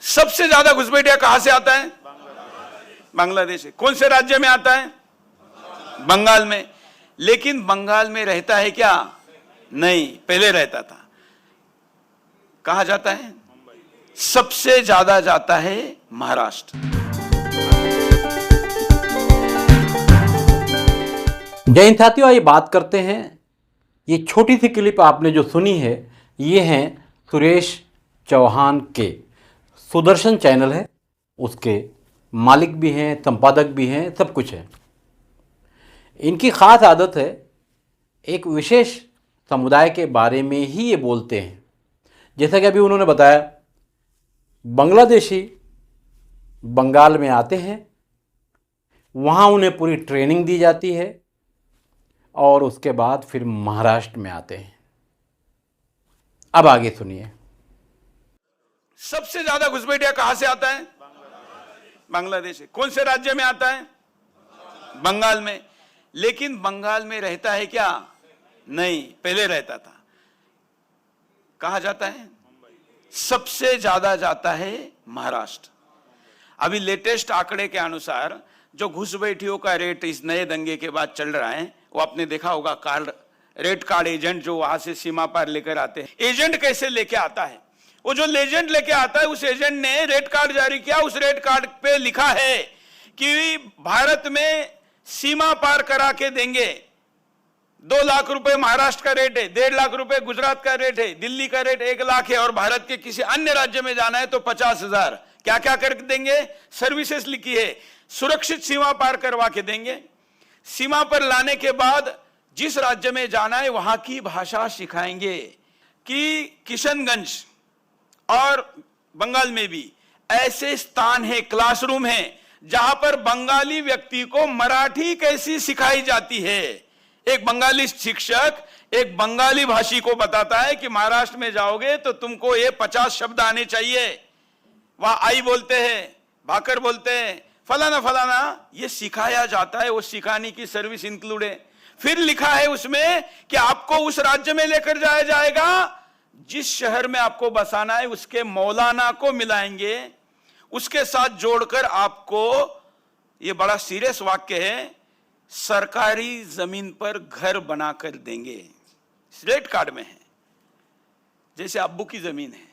सबसे ज्यादा घुसपैठिया कहां से आता है? बांग्लादेश से। कौन से राज्य में आता है? बंगाल में। लेकिन बंगाल में रहता है क्या? नहीं, पहले रहता था। कहां जाता है? सबसे ज्यादा जाता है महाराष्ट्र। जय हिंद साथियों, आइए बात करते हैं। ये छोटी सी क्लिप आपने जो सुनी है, ये हैं सुरेश चौहान के। सुदर्शन चैनल है, उसके मालिक भी हैं, संपादक भी हैं, सब कुछ है। इनकी ख़ास आदत है एक विशेष समुदाय के बारे में ही ये बोलते हैं। जैसा कि अभी उन्होंने बताया, बांग्लादेशी बंगाल में आते हैं, वहाँ उन्हें पूरी ट्रेनिंग दी जाती है और उसके बाद फिर महाराष्ट्र में आते हैं। अब आगे सुनिए। सबसे ज्यादा घुसपैठिया कहां से आता है? बांग्लादेश से। कौन से राज्य में आता है? बंगाल में। लेकिन बंगाल में रहता है क्या? नहीं, पहले रहता था। कहां जाता है? सबसे ज्यादा जाता है महाराष्ट्र। अभी लेटेस्ट आंकड़े के अनुसार जो घुसपैठियों का रेट इस नए दंगे के बाद चल रहा है, वो आपने देखा होगा। रेड कार्ड एजेंट जो वहां से सीमा पार लेकर आते हैं। एजेंट कैसे लेके आता है? वो जो एजेंट लेके आता है, उस एजेंट ने रेड कार्ड जारी किया। उस रेड कार्ड पे लिखा है कि भारत में सीमा पार करा के देंगे। 2 लाख रुपए महाराष्ट्र का रेट है, 1.5 लाख रुपए गुजरात का रेट है, दिल्ली का रेट 1 लाख है, और भारत के किसी अन्य राज्य में जाना है तो 50,000। क्या क्या कर देंगे? सर्विसेज लिखी है, सुरक्षित सीमा पार करवा के देंगे। सीमा पर लाने के बाद जिस राज्य में जाना है वहां की भाषा सिखाएंगे। कि किशनगंज और बंगाल में भी ऐसे स्थान है, क्लासरूम है, जहां पर बंगाली व्यक्ति को मराठी कैसी सिखाई जाती है। एक बंगाली शिक्षक एक बंगाली भाषी को बताता है कि महाराष्ट्र में जाओगे तो तुमको ये 50 शब्द आने चाहिए। वहां आई बोलते हैं, भाकर बोलते हैं, फलाना फलाना, ये सिखाया जाता है। वो सिखाने की सर्विस इंक्लूड है। फिर लिखा है उसमें कि आपको उस राज्य में लेकर जाया जाएगा, जिस शहर में आपको बसाना है उसके मौलाना को मिलाएंगे, उसके साथ जोड़कर आपको, ये बड़ा सीरियस वाक्य है, सरकारी जमीन पर घर बनाकर देंगे। रेड कार्ड में है। जैसे अब्बू की जमीन है,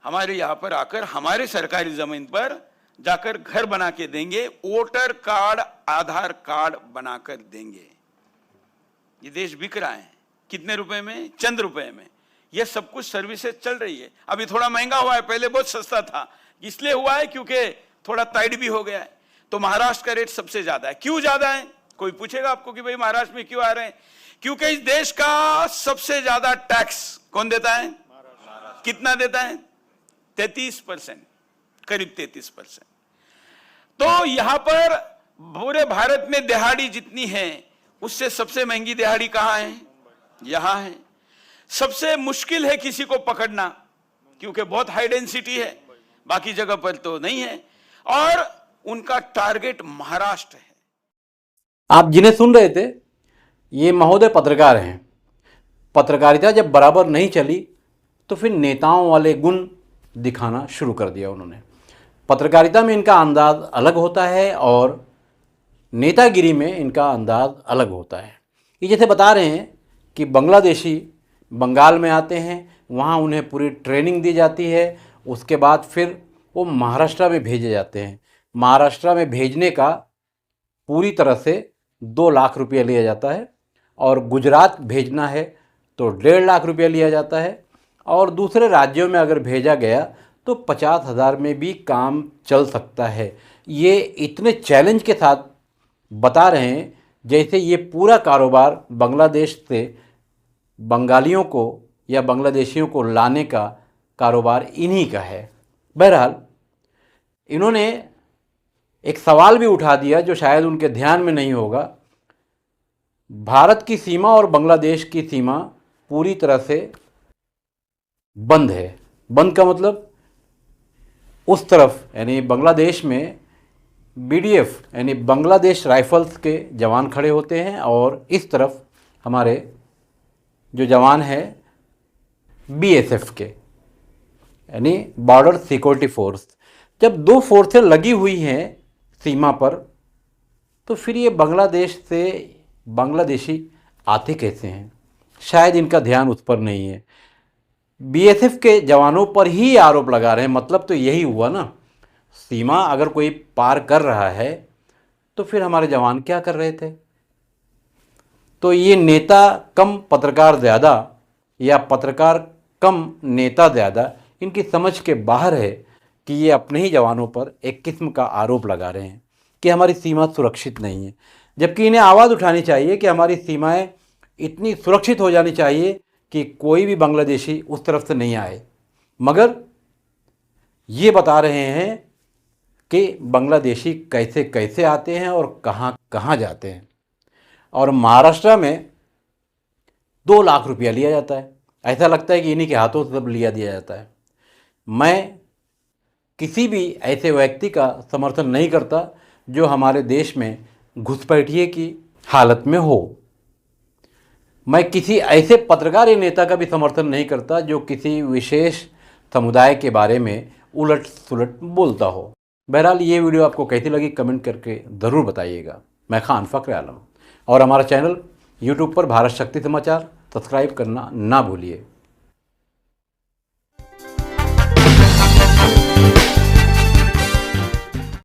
हमारे यहां पर आकर हमारे सरकारी जमीन पर जाकर घर बना के देंगे, वोटर कार्ड, आधार कार्ड बनाकर देंगे। ये देश बिक रहा है। कितने रुपए में? चंद रुपए में। ये सब कुछ सर्विसेज चल रही है। अभी थोड़ा महंगा हुआ है, पहले बहुत सस्ता था। इसलिए हुआ है क्योंकि थोड़ा टाइट भी हो गया है। तो महाराष्ट्र का रेट सबसे ज्यादा है। क्यों ज्यादा है? कोई पूछेगा आपको कि भाई महाराष्ट्र में क्यों आ रहे हैं? क्योंकि इस देश का सबसे ज्यादा टैक्स कौन देता है? कितना देता है? 33%, करीब 33%। तो यहां पर पूरे भारत में दिहाड़ी जितनी है, उससे सबसे महंगी दिहाड़ी कहां है? यहां है। सबसे मुश्किल है किसी को पकड़ना, क्योंकि बहुत हाई डेंसिटी है, बाकी जगह पर तो नहीं है। और उनका टारगेट महाराष्ट्र है। आप जिन्हें सुन रहे थे, ये महोदय पत्रकार हैं। पत्रकारिता जब बराबर नहीं चली तो फिर नेताओं वाले गुण दिखाना शुरू कर दिया उन्होंने। पत्रकारिता में इनका अंदाज अलग होता है और नेतागिरी में इनका अंदाज अलग होता है। ये जैसे बता रहे हैं कि बांग्लादेशी बंगाल में आते हैं, वहाँ उन्हें पूरी ट्रेनिंग दी जाती है, उसके बाद फिर वो महाराष्ट्र में भेजे जाते हैं। महाराष्ट्र में भेजने का पूरी तरह से 2 लाख रुपया लिया जाता है, और गुजरात भेजना है तो 1.5 लाख रुपया लिया जाता है, और दूसरे राज्यों में अगर भेजा गया तो 50,000 में भी काम चल सकता है। ये इतने चैलेंज के साथ बता रहे हैं जैसे ये पूरा कारोबार बांग्लादेश से बंगालियों को या बांग्लादेशियों को लाने का कारोबार इन्हीं का है। बहरहाल, इन्होंने एक सवाल भी उठा दिया जो शायद उनके ध्यान में नहीं होगा। भारत की सीमा और बांग्लादेश की सीमा पूरी तरह से बंद है। बंद का मतलब, उस तरफ यानी बांग्लादेश में बीडीएफ यानी बांग्लादेश राइफल्स के जवान खड़े होते हैं, और इस तरफ हमारे जो जवान हैं बीएसएफ के। यानी बॉर्डर सिक्योरिटी फोर्स। जब दो फोर्सें लगी हुई हैं सीमा पर, तो फिर ये बांग्लादेश से बांग्लादेशी आते कैसे हैं? शायद इनका ध्यान उस पर नहीं है। बीएसएफ के जवानों पर ही आरोप लगा रहे हैं। मतलब तो यही हुआ ना, सीमा अगर कोई पार कर रहा है तो फिर हमारे जवान क्या कर रहे थे? तो ये नेता कम पत्रकार ज़्यादा या पत्रकार कम नेता ज़्यादा, इनकी समझ के बाहर है कि ये अपने ही जवानों पर एक किस्म का आरोप लगा रहे हैं कि हमारी सीमा सुरक्षित नहीं है। जबकि इन्हें आवाज़ उठानी चाहिए कि हमारी सीमाएं इतनी सुरक्षित हो जानी चाहिए कि कोई भी बांग्लादेशी उस तरफ से नहीं आए। मगर ये बता रहे हैं कि बांग्लादेशी कैसे कैसे आते हैं और कहाँ कहाँ जाते हैं। और महाराष्ट्र में 2 लाख रुपया लिया जाता है। ऐसा लगता है कि इन्हीं के हाथों से सब लिया दिया जाता है। मैं किसी भी ऐसे व्यक्ति का समर्थन नहीं करता जो हमारे देश में घुसपैठिए की हालत में हो। मैं किसी ऐसे पत्रकार या नेता का भी समर्थन नहीं करता जो किसी विशेष समुदाय के बारे में उलट सुलट बोलता हो। बहरहाल ये वीडियो आपको कैसी लगी कमेंट करके ज़रूर बताइएगा। मैं खान फ़ख्र आलम, और हमारा चैनल यूट्यूब पर भारत शक्ति समाचार सब्सक्राइब करना ना भूलिए।